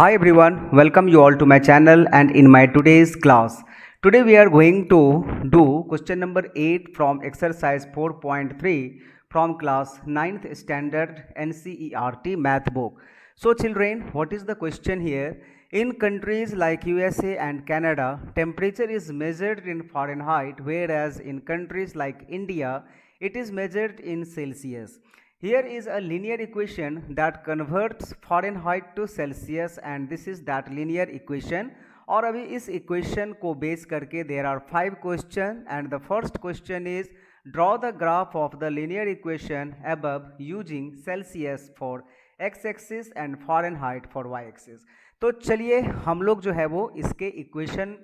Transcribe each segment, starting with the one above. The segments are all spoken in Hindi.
Hi everyone, welcome you all to my channel and in my today's class. Today we are going to do question number 8 from exercise 4.3 from class 9th standard NCERT math book. So children, what is the question here? In countries like USA and Canada, temperature is measured in Fahrenheit, whereas in countries like India, it is measured in Celsius. Here is a linear equation that converts Fahrenheit to Celsius and this is that linear equation. और अभी इस equation को base करके there are 5 questions and the first question is draw the graph of the linear equation above using Celsius for x-axis and Fahrenheit for y-axis. तो चलिए हम लोग जो है वो इसके equation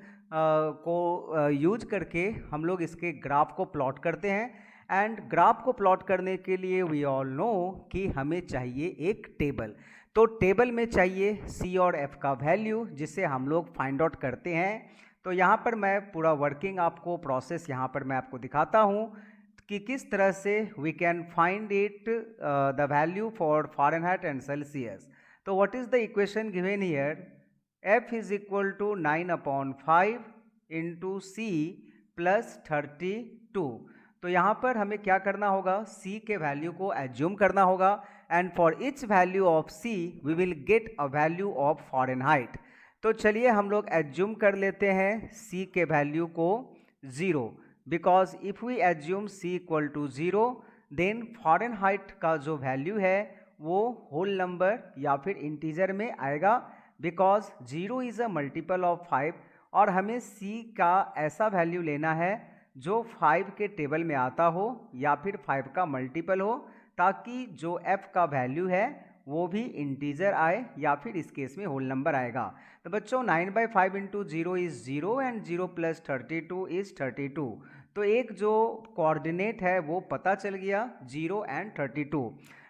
को यूज करके हम लोग इसके ग्राफ को प्लॉट करते हैं. एंड ग्राफ को प्लॉट करने के लिए वी ऑल नो कि हमें चाहिए एक टेबल. तो टेबल में चाहिए सी और एफ का वैल्यू जिसे हम लोग फाइंड आउट करते हैं. तो यहाँ पर मैं पूरा वर्किंग आपको प्रोसेस यहाँ पर मैं आपको दिखाता हूँ कि किस तरह से we can find it the value for Fahrenheit and Celsius. तो what is the equation given here? F is equal to 9/5 into C plus 32. तो यहाँ पर हमें क्या करना होगा? C के वैल्यू को एज्यूम करना होगा and for each value of C we will get a value of Fahrenheit. तो चलिए हम लोग एज्यूम कर लेते हैं C के वैल्यू को 0 because if we assume C equal to 0 then Fahrenheit का जो वैल्यू है वो होल नंबर या फिर इंटीजर में आएगा because 0 is a multiple of 5 और हमें C का ऐसा वैल्यू लेना है जो 5 के टेबल में आता हो या फिर 5 का मल्टीपल हो ताकि जो f का वैल्यू है वो भी इंटीजर आए या फिर इस केस में होल नंबर आएगा. तो बच्चों 9/5 into 0 is 0 and 0 plus 32 is 32. तो एक जो कोऑर्डिनेट है वो पता चल गया 0 and 32.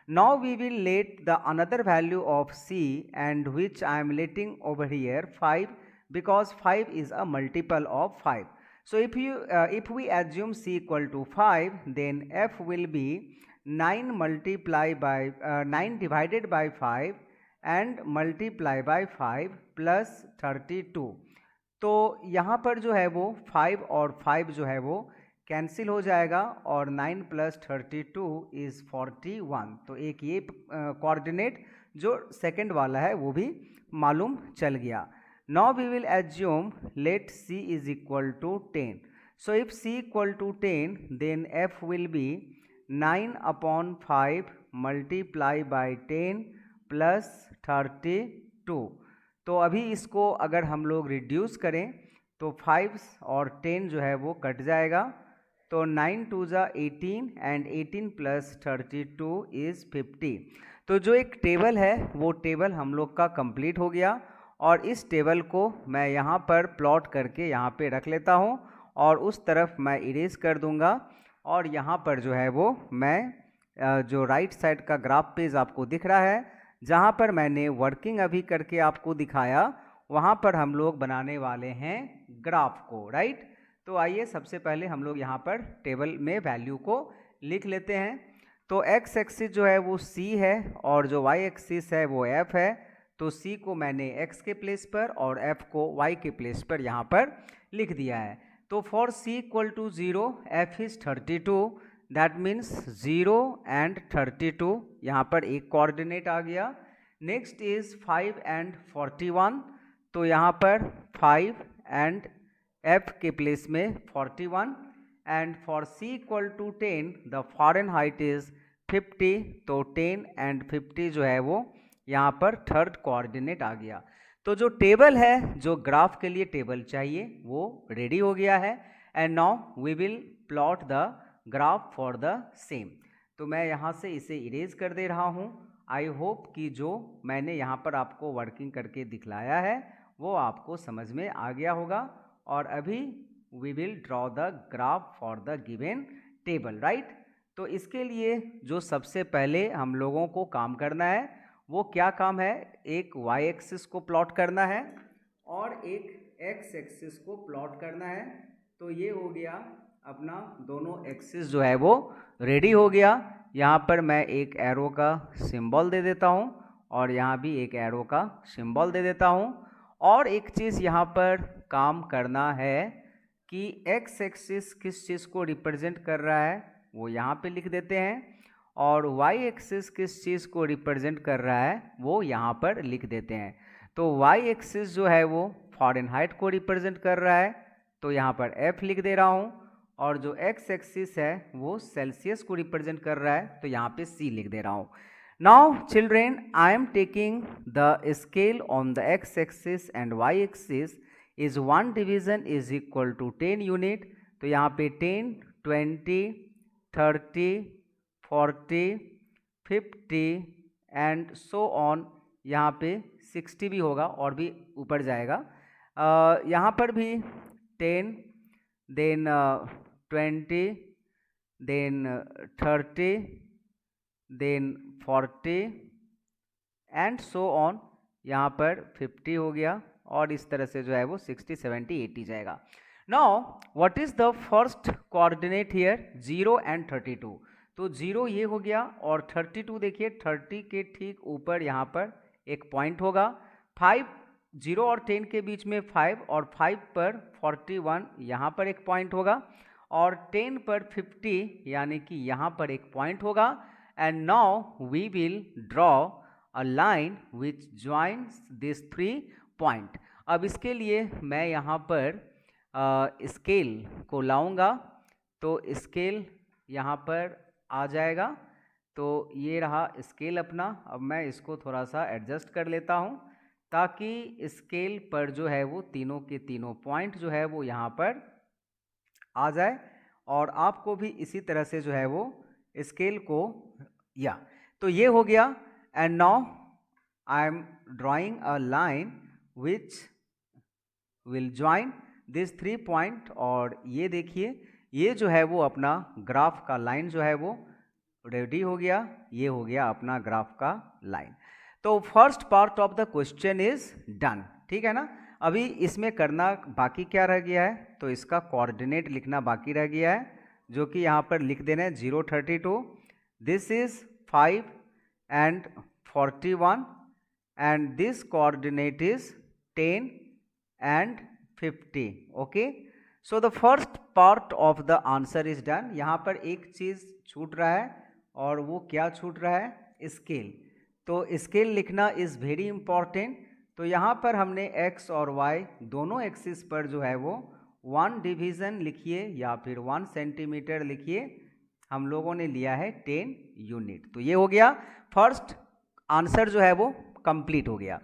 Now we will let the another value of c and which I am letting over here 5 because 5 is a multiple of 5. So if we assume c equal to 5, then f will be 9 divided by 5 and multiply by 5 plus 32. तो यहाँ पर जो है वो 5 और 5 जो है वो कैंसिल हो जाएगा और 9 प्लस 32 इज़ 41. तो एक ये कोऑर्डिनेट जो सेकंड वाला है वो भी मालूम चल गया. Now we will assume let c is equal to 10. So if c equal to 10 then f will be 9/5 multiply by 10 plus 32. तो अभी इसको अगर हम लोग रिड्यूस करें तो 5 और 10 जो है वो कट जाएगा. तो 9 2 जा 18 एंड 18 प्लस 32 इज़ 50. तो जो एक टेबल है वो टेबल हम लोग का कंप्लीट हो गया और इस टेबल को मैं यहाँ पर प्लॉट करके यहाँ पे रख लेता हूँ और उस तरफ मैं इरेज कर दूँगा और यहाँ पर जो है वो मैं जो राइट साइड का ग्राफ पेज आपको दिख रहा है जहाँ पर मैंने वर्किंग अभी करके आपको दिखाया वहाँ पर हम लोग बनाने वाले हैं ग्राफ को. राइट. तो आइए सबसे पहले हम लोग यहाँ पर टेबल में वैल्यू को लिख लेते हैं. तो x एक्सिस जो है वो c है और जो y एक्सिस है वो f है. तो c को मैंने x के प्लेस पर और f को y के प्लेस पर यहाँ पर लिख दिया है. तो for c equal to 0 f is 32. That means 0 and 32. यहाँ पर एक कोऑर्डिनेट आ गया. Next is 5 and 41. तो यहाँ पर 5 एंड f के प्लेस में 41 and for c equal to 10 the Fahrenheit is 50. तो 10 एंड 50 जो है वो यहाँ पर थर्ड कोऑर्डिनेट आ गया. तो जो टेबल है जो ग्राफ के लिए टेबल चाहिए वो रेडी हो गया है and now we will plot the graph for the same. तो मैं यहाँ से इसे इरेज कर दे रहा हूँ. आई होप कि जो मैंने यहाँ पर आपको वर्किंग करके दिखलाया है वो आपको समझ में आ गया होगा और अभी we will draw the graph for the given table. Right. तो इसके लिए जो सबसे पहले हम लोगों को काम करना है वो क्या काम है? एक y एक्सिस को प्लॉट करना है और एक x एक्सिस को प्लॉट करना है. तो ये हो गया अपना दोनों एक्सिस जो है वो रेडी हो गया. यहाँ पर मैं एक एरो का सिंबल दे देता हूँ और यहाँ भी एक एरो का सिंबल दे देता हूँ। और एक चीज़ यहाँ पर काम करना है कि एक्स एक्सिस किस चीज़ को रिप्रेजेंट कर रहा है वो यहाँ पे लिख देते हैं, और वाई एक्सिस किस चीज़ को रिप्रेजेंट कर रहा है वो यहाँ पर लिख देते हैं। तो वाई एक्सिस जो है वो फ़ारेनहाइट को रिप्रेजेंट कर रहा है, तो यहाँ पर F लिख दे रहा हूँ, और जो एक्स एक्सिस है वो सेल्सियस को रिप्रेजेंट कर रहा है, तो यहाँ पे C लिख दे रहा हूँ। Now children, I am taking the scale on the X axis and Y axis is 1 division is equal to 10 unit. तो यहाँ पे 10, 20, 30, 40, 50 एंड सो ऑन, यहाँ पे 60 भी होगा और भी ऊपर जाएगा। यहाँ पर भी 10, then 20, then 30, then 40 and so on, यहाँ पर 50 हो गया, और इस तरह से जो है वो 60, 70, 80 जाएगा। Now what is the first coordinate here? 0 and 32। तो 0 ये हो गया, और 32 देखिए 30 के ठीक ऊपर यहाँ पर एक पॉइंट होगा। 5, 0 और 10 के बीच में 5, और 5 पर 41 यहाँ पर एक पॉइंट होगा, और 10 पर 50 यानी कि यहाँ पर एक पॉइंट होगा। And now we will draw a line which joins this 3 point. अब इसके लिए मैं यहाँ पर स्केल को लाऊंगा, तो स्केल यहाँ पर आ जाएगा। तो ये रहा स्केल अपना। अब मैं इसको थोड़ा सा एडजस्ट कर लेता हूँ ताकि स्केल पर जो है वो तीनों के तीनों पॉइंट जो है वो यहाँ पर आ जाए, और आपको भी इसी तरह से जो है वो स्केल को तो ये हो गया। And now I am drawing a line which will join this 3 point, और ये देखिए ये जो है वो अपना ग्राफ का लाइन जो है वो रेडी हो गया। ये हो गया अपना ग्राफ का लाइन। तो first part of the question is done, ठीक है ना। अभी इसमें करना बाकी क्या रह गया है? तो इसका कोऑर्डिनेट लिखना बाकी रह गया है, जो कि यहाँ पर लिख देना है 0, 32, this is 5 and 41, and this coordinate is 10 and 50. Okay, so the first part of the answer is done. यहाँ पर एक चीज़ छूट रहा है, और वो क्या छूट रहा है? स्केल। तो स्केल लिखना इज़ वेरी इंपॉर्टेंट। तो यहाँ पर हमने x और y दोनों एक्सिस पर जो है वो 1 डिवीज़न लिखिए या फिर 1 सेंटीमीटर लिखिए। हम लोगों ने लिया है 10 यूनिट। तो ये हो गया फर्स्ट आंसर जो है वो कंप्लीट हो गया।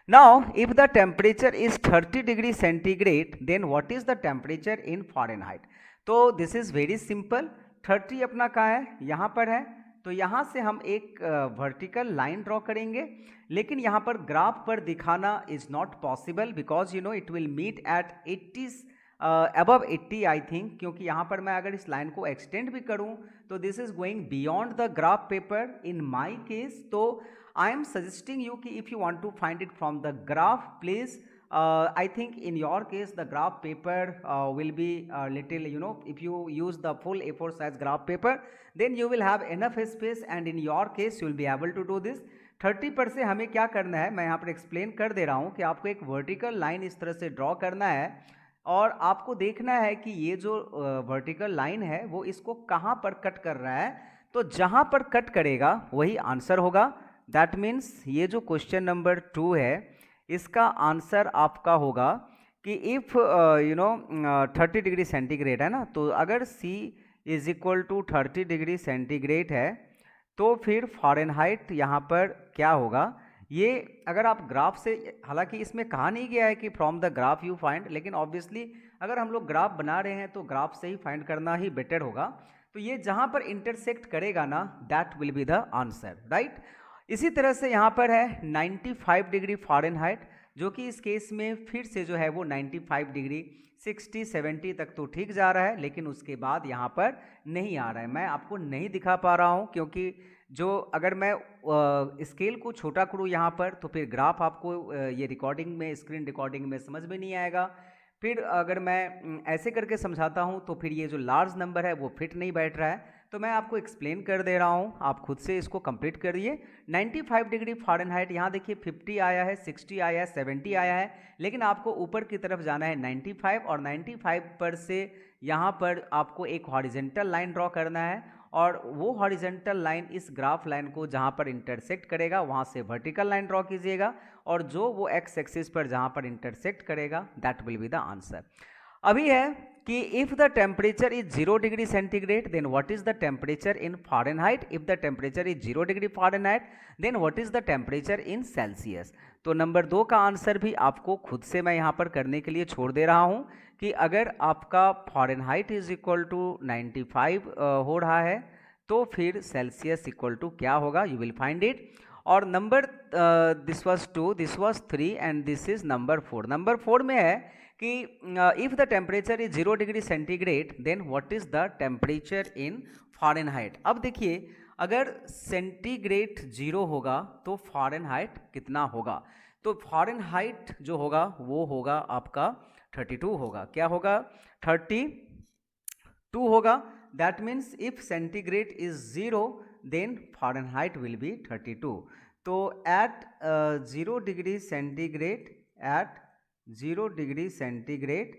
Now, if the temperature is 30 degree centigrade, then what is the temperature in Fahrenheit? तो this is very simple. 30 अपना कहाँ है? यहाँ पर है। तो यहाँ से हम एक वर्टिकल लाइन ड्रॉ करेंगे, लेकिन यहाँ पर ग्राफ पर दिखाना is not possible because you know it will meet at 80 above 80 I think, क्योंकि यहाँ पर मैं अगर इस लाइन को एक्सटेंड भी करूँ तो this is going beyond the graph paper in my case. तो I am suggesting you कि if you want to find it from the graph, please I think in your case the graph paper will be little, you know, if you use the full A4 size graph paper then you will have enough space and in your case you will be able to do this। 30 पर से हमें क्या करना है, मैं यहाँ पर एक्सप्लेन कर दे रहा हूँ कि आपको एक वर्टिकल लाइन इस तरह से ड्रॉ करना है, और आपको देखना है कि ये जो वर्टिकल लाइन है वो इसको कहाँ पर कट कर रहा है। तो जहाँ पर कट करेगा वही आंसर होगा। दैट मीन्स ये जो क्वेश्चन नंबर 2 है इसका आंसर आपका होगा कि if you know 30 degree centigrade है ना, तो अगर C is equal to 30 degree centigrade है तो फिर फ़ारेनहाइट यहाँ पर क्या होगा। ये अगर आप ग्राफ से, हालांकि इसमें कहा नहीं गया है कि from the graph you find, लेकिन ऑब्वियसली अगर हम लोग ग्राफ बना रहे हैं तो ग्राफ से ही फाइंड करना ही बेटर होगा। तो ये जहाँ पर इंटरसेक्ट करेगा ना that will be the answer, right. इसी तरह से यहाँ पर है 95 डिग्री फ़ारेनहाइट, जो कि इस केस में फिर से जो है वो 95 डिग्री 60, 70 तक तो ठीक जा रहा है, लेकिन उसके बाद यहाँ पर नहीं आ रहा है। मैं आपको नहीं दिखा पा रहा हूँ क्योंकि जो अगर मैं स्केल को छोटा करूँ यहाँ पर तो फिर ग्राफ आपको ये रिकॉर्डिंग में, स्क्रीन रिकॉर्डिंग में समझ में नहीं आएगा। फिर अगर मैं ऐसे करके समझाता हूँ तो फिर ये जो लार्ज नंबर है वो फिट नहीं बैठ रहा है। तो मैं आपको एक्सप्लेन कर दे रहा हूँ, आप खुद से इसको कंप्लीट करिए। 95 डिग्री फ़ारेनहाइट, यहाँ देखिए 50 आया है, 60 आया है, 70 आया है, लेकिन आपको ऊपर की तरफ जाना है 95, और 95 पर से यहाँ पर आपको एक हॉरिजेंटल लाइन ड्रॉ करना है, और वो हॉरिजेंटल लाइन इस ग्राफ लाइन को जहाँ पर इंटरसेक्ट करेगा वहाँ से वर्टिकल लाइन ड्रॉ कीजिएगा, और जो वो एक्स एक्सिस पर जहाँ पर इंटरसेक्ट करेगा that will be the answer. अभी है कि if the temperature is 0 degree centigrade then what is the temperature in Fahrenheit, if the temperature is 0 degree Fahrenheit then what is the temperature in Celsius. तो नंबर 2 का आंसर भी आपको खुद से मैं यहाँ पर करने के लिए छोड़ दे रहा हूँ कि अगर आपका फ़ारेनहाइट इज इक्वल टू 95 हो रहा है तो फिर सेल्सियस इक्वल टू क्या होगा, यू विल फाइंड इट। और number this was 2, this was 3 and this is number 4। Number 4 में है कि if the temperature is 0 degree centigrade then what is the temperature in Fahrenheit. अब देखिए अगर सेंटीग्रेड 0 होगा तो फ़ारेनहाइट कितना होगा, तो फ़ारेनहाइट जो होगा वो होगा आपका 32 होगा। क्या होगा, 32 होगा। That means if centigrade is 0 then Fahrenheit will be 32। तो at 0 degree centigrade, at 0 degree centigrade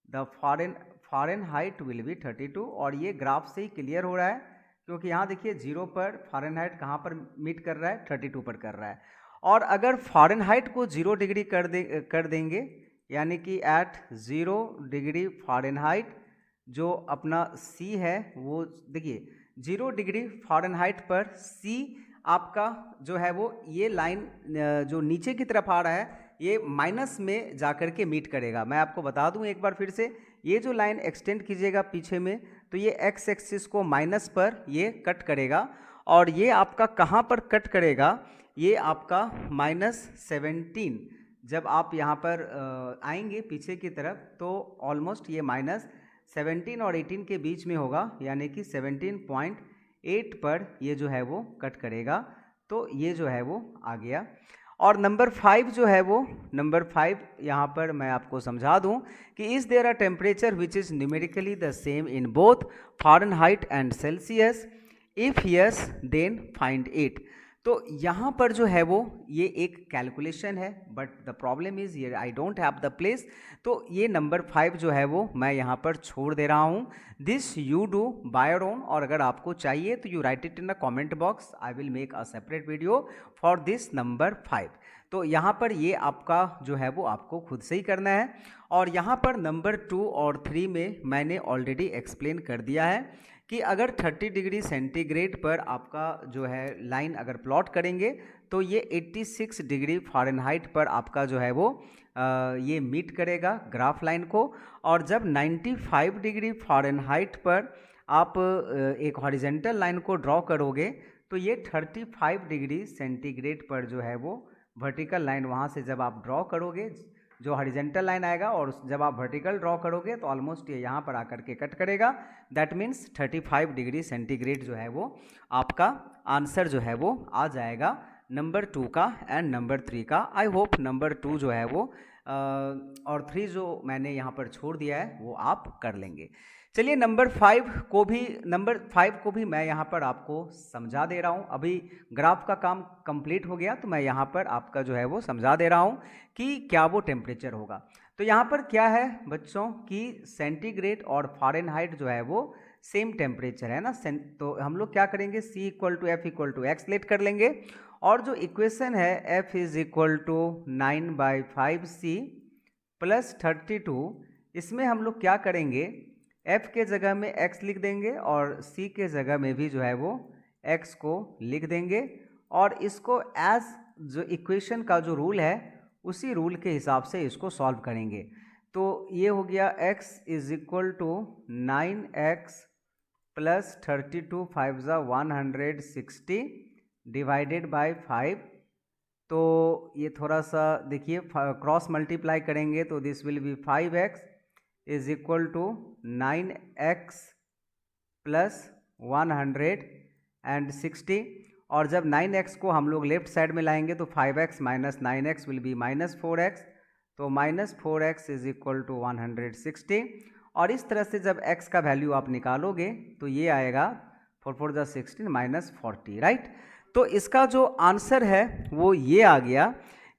the Fahrenheit will be 32। और ये ग्राफ से ही क्लियर हो रहा है क्योंकि यहाँ देखिए 0 पर फ़ारेनहाइट कहाँ पर मीट कर रहा है, 32 पर कर रहा है। और अगर फ़ारेनहाइट को 0 डिग्री कर देंगे यानी कि एट 0 डिग्री फ़ारेनहाइट जो अपना C है वो देखिए 0 डिग्री फ़ारेनहाइट पर C आपका जो है वो ये लाइन जो नीचे की तरफ आ रहा है ये माइनस में जाकर के मीट करेगा। मैं आपको बता दूं एक बार फिर से, ये जो लाइन एक्सटेंड कीजिएगा पीछे में तो ये एक्स एक्सिस को माइनस पर ये कट करेगा, और ये आपका कहाँ पर कट करेगा, ये आपका -17 जब आप यहाँ पर आएंगे पीछे की तरफ तो ऑलमोस्ट ये -17 और 18 के बीच में होगा, यानी कि 17.8 पर ये जो है वो कट करेगा। तो ये जो है वो आ गया। और नंबर 5 जो है वो, नंबर 5 यहाँ पर मैं आपको समझा दूँ कि is there a temperature which is numerically the same in both Fahrenheit and Celsius, if yes then find it. तो यहाँ पर जो है वो ये एक कैलकुलेशन है, बट द प्रॉब्लम इज़ ये I don't have the place, तो ये नंबर 5 जो है वो मैं यहाँ पर छोड़ दे रहा हूँ। This you do by your own, और अगर आपको चाहिए तो you right it in the comment box, I will make a separate video for this number 5। तो यहाँ पर ये आपका जो है वो आपको खुद से ही करना है। और यहाँ पर नंबर 2 और 3 में मैंने ऑलरेडी एक्सप्लेन कर दिया है कि अगर 30 डिग्री सेंटीग्रेड पर आपका जो है लाइन अगर प्लॉट करेंगे तो ये 86 डिग्री फ़ारेनहाइट पर आपका जो है वो ये मीट करेगा ग्राफ लाइन को। और जब 95 डिग्री फ़ारेनहाइट पर आप एक हॉरिजेंटल लाइन को ड्रॉ करोगे तो ये 35 डिग्री सेंटीग्रेड पर जो है वो वर्टिकल लाइन वहाँ से जब आप ड्रॉ करोगे जो हॉरिजेंटल लाइन आएगा, और जब आप वर्टिकल ड्रॉ करोगे तो ऑलमोस्ट ये यहाँ पर आकर के कट करेगा। दैट मीन्स 35 डिग्री सेंटीग्रेड जो है वो आपका आंसर जो है वो आ जाएगा नंबर 2 का एंड नंबर 3 का। आई होप नंबर 2 जो है वो और 3 जो मैंने यहाँ पर छोड़ दिया है वो आप कर लेंगे। चलिए नंबर 5 को भी मैं यहाँ पर आपको समझा दे रहा हूँ। अभी ग्राफ का काम कंप्लीट हो गया तो मैं यहाँ पर आपका जो है वो समझा दे रहा हूँ कि क्या वो टेम्परेचर होगा। तो यहाँ पर क्या है बच्चों कि सेंटीग्रेड और फ़ारेनहाइट जो है वो सेम टेम्परेचर है ना। तो हम लोग क्या करेंगे, C = F = x लेट कर लेंगे, और जो इक्वेशन है F = 9/5C + 32, इसमें हम लोग क्या करेंगे, F के जगह में x लिख देंगे और C के जगह में भी जो है वो x को लिख देंगे, और इसको एज जो इक्वेशन का जो रूल है उसी रूल के हिसाब से इसको सॉल्व करेंगे। तो ये हो गया x = 9x + 32 5 160 डिवाइडेड बाय 5। तो ये थोड़ा सा देखिए क्रॉस मल्टीप्लाई करेंगे तो this will be 5x = 9x + 160, और जब 9x को हम लोग लेफ्ट साइड में लाएंगे तो 5x - 9x will be -4x, तो -4x = 160। और इस तरह से जब x का वैल्यू आप निकालोगे तो ये आएगा 4 4 जा 16 -40, राइट। तो इसका जो आंसर है वो ये आ गया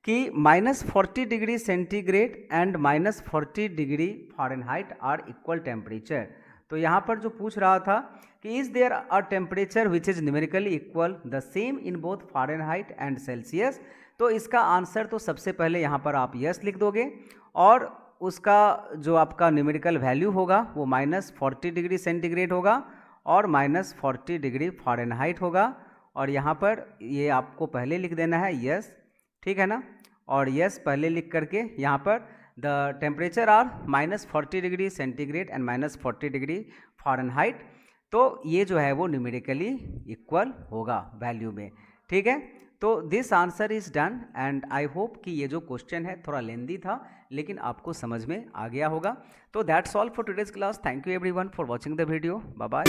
कि -40 degree centigrade and -40 degree Fahrenheit are equal temperature. तो यहाँ पर जो पूछ रहा था कि is there a temperature which is numerically equal the same in both Fahrenheit and Celsius. तो इसका आंसर तो सबसे पहले यहाँ पर आप यस लिख दोगे और उसका जो आपका न्यूमेरिकल वैल्यू होगा वो -40 डिग्री सेंटीग्रेड होगा और -40 डिग्री फ़ारेनहाइट होगा। और यहाँ पर ये आपको पहले लिख देना है यस, ठीक है ना। और यस पहले लिख करके यहाँ पर the temperature are -40 degree centigrade and -40 degree Fahrenheit. तो ये जो है वो न्यूमेरिकली इक्वल होगा वैल्यू में, ठीक है। तो this answer is done and I hope कि ये जो क्वेश्चन है थोड़ा लेंदी था लेकिन आपको समझ में आ गया होगा। तो that's all for today's class. Thank you everyone for watching the video. Bye bye.